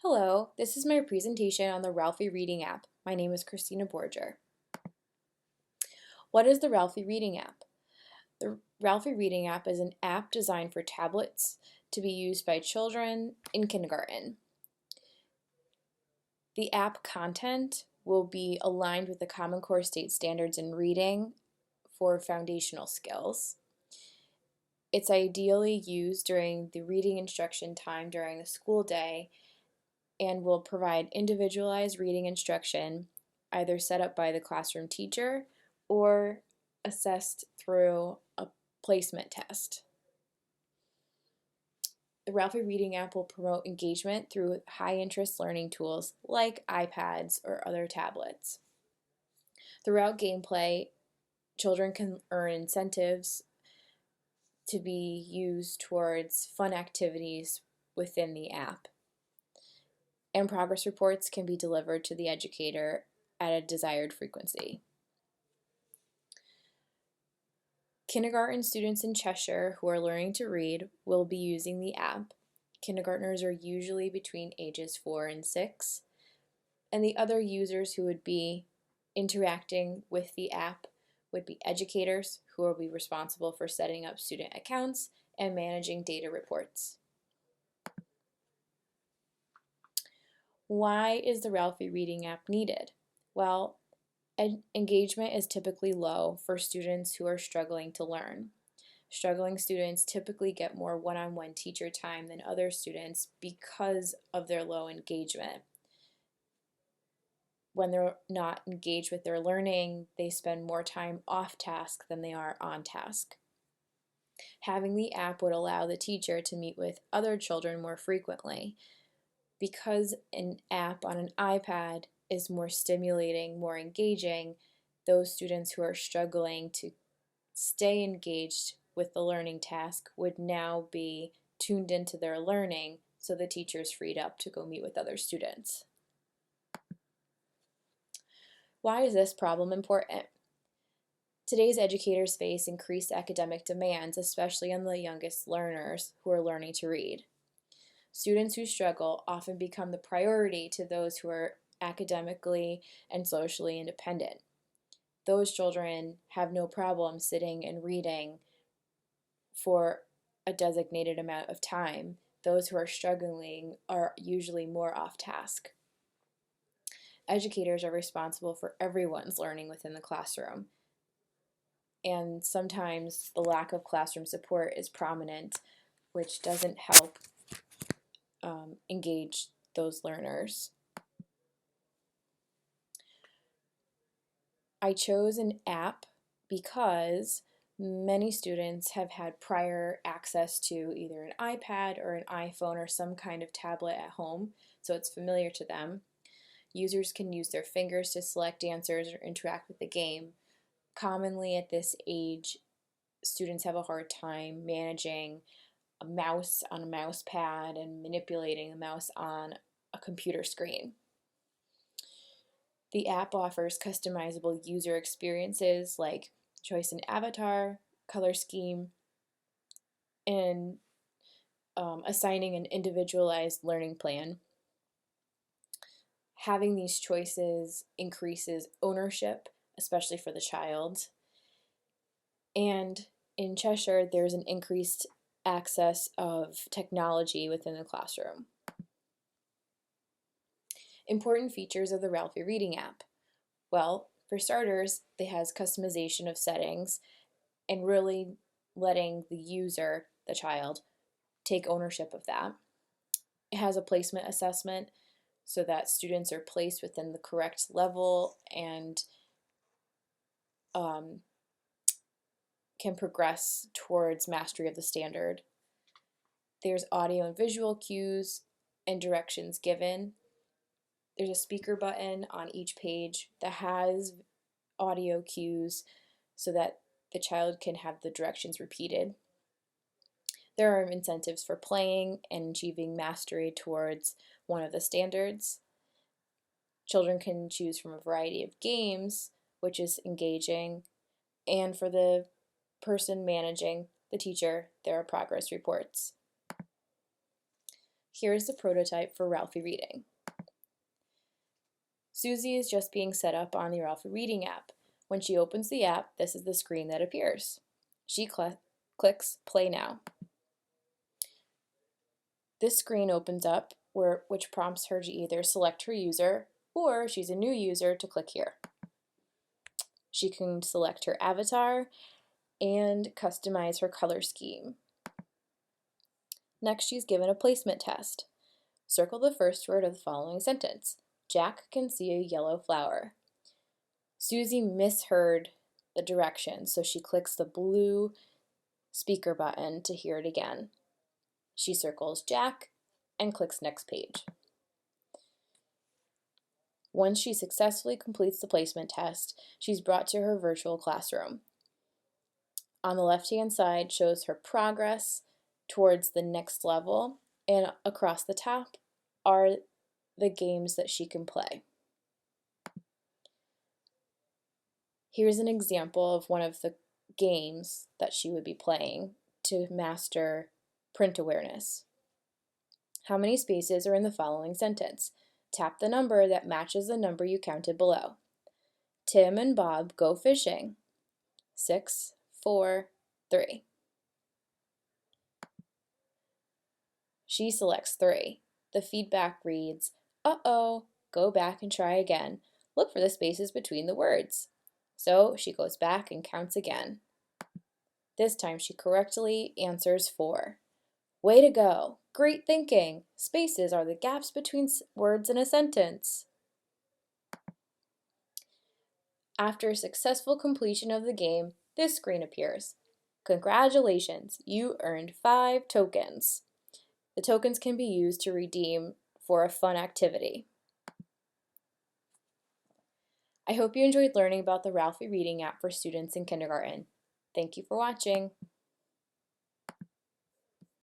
Hello, this is my presentation on the Ralphie Reading app. My name is Christina Borger. What is the Ralphie Reading app? The Ralphie Reading app is an app designed for tablets to be used by children in kindergarten. The app content will be aligned with the Common Core State Standards in Reading for foundational skills. It's ideally used during the reading instruction time during the school day and will provide individualized reading instruction, either set up by the classroom teacher or assessed through a placement test. The Ralphie Reading app will promote engagement through high-interest learning tools like iPads or other tablets. Throughout gameplay, children can earn incentives to be used towards fun activities within the app. And progress reports can be delivered to the educator at a desired frequency. Kindergarten students in Cheshire who are learning to read will be using the app. Kindergartners are usually between ages 4 and 6, and the other users who would be interacting with the app would be educators who will be responsible for setting up student accounts and managing data reports. Why is the Ralphie Reading app needed? Well, engagement is typically low for students who are struggling to learn. Struggling students typically get more one-on-one teacher time than other students because of their low engagement. When they're not engaged with their learning, they spend more time off task than they are on task. Having the app would allow the teacher to meet with other children more frequently. Because an app on an iPad is more stimulating, more engaging, those students who are struggling to stay engaged with the learning task would now be tuned into their learning, so the teacher is freed up to go meet with other students. Why is this problem important? Today's educators face increased academic demands, especially on the youngest learners who are learning to read. Students who struggle often become the priority to those who are academically and socially independent. Those children have no problem sitting and reading for a designated amount of time. Those who are struggling are usually more off task. Educators are responsible for everyone's learning within the classroom, and sometimes the lack of classroom support is prominent, which doesn't help engage those learners. I chose an app because many students have had prior access to either an iPad or an iPhone or some kind of tablet at home, so it's familiar to them. Users can use their fingers to select answers or interact with the game. Commonly at this age, students have a hard time managing a mouse on a mouse pad and manipulating the mouse on a computer screen. The app offers customizable user experiences like choice in avatar, color scheme, and assigning an individualized learning plan. Having these choices increases ownership, especially for the child. And in Cheshire, there's an increased access of technology within the classroom. Important features of the Ralphie Reading app. Well, for starters, it has customization of settings and really letting the user, the child, take ownership of that. It has a placement assessment so that students are placed within the correct level and can progress towards mastery of the standard. There's audio and visual cues and directions given. There's a speaker button on each page that has audio cues so that the child can have the directions repeated. There are incentives for playing and achieving mastery towards one of the standards. Children can choose from a variety of games, which is engaging, and for the person managing, the teacher, there are progress reports. Here's the prototype for Ralphie Reading. Susie is just being set up on the Ralphie Reading app. When she opens the app, this is the screen that appears. She clicks Play Now. This screen opens up, which prompts her to either select her user, or if she's a new user, to click here. She can select her avatar and customize her color scheme. Next, she's given a placement test. Circle the first word of the following sentence. Jack can see a yellow flower. Susie misheard the directions, so she clicks the blue speaker button to hear it again. She circles Jack and clicks Next Page. Once she successfully completes the placement test, she's brought to her virtual classroom. On the left-hand side shows her progress towards the next level, and across the top are the games that she can play. Here's an example of one of the games that she would be playing to master print awareness. How many spaces are in the following sentence? Tap the number that matches the number you counted below. Tim and Bob go fishing. 6, 4, 3. She selects 3. The feedback reads, uh-oh, go back and try again. Look for the spaces between the words. So she goes back and counts again. This time she correctly answers 4. Way to go! Great thinking! Spaces are the gaps between words in a sentence. After successful completion of the game, this screen appears. Congratulations! You earned 5 tokens. The tokens can be used to redeem for a fun activity. I hope you enjoyed learning about the Ralphie Reading app for students in kindergarten. Thank you for watching.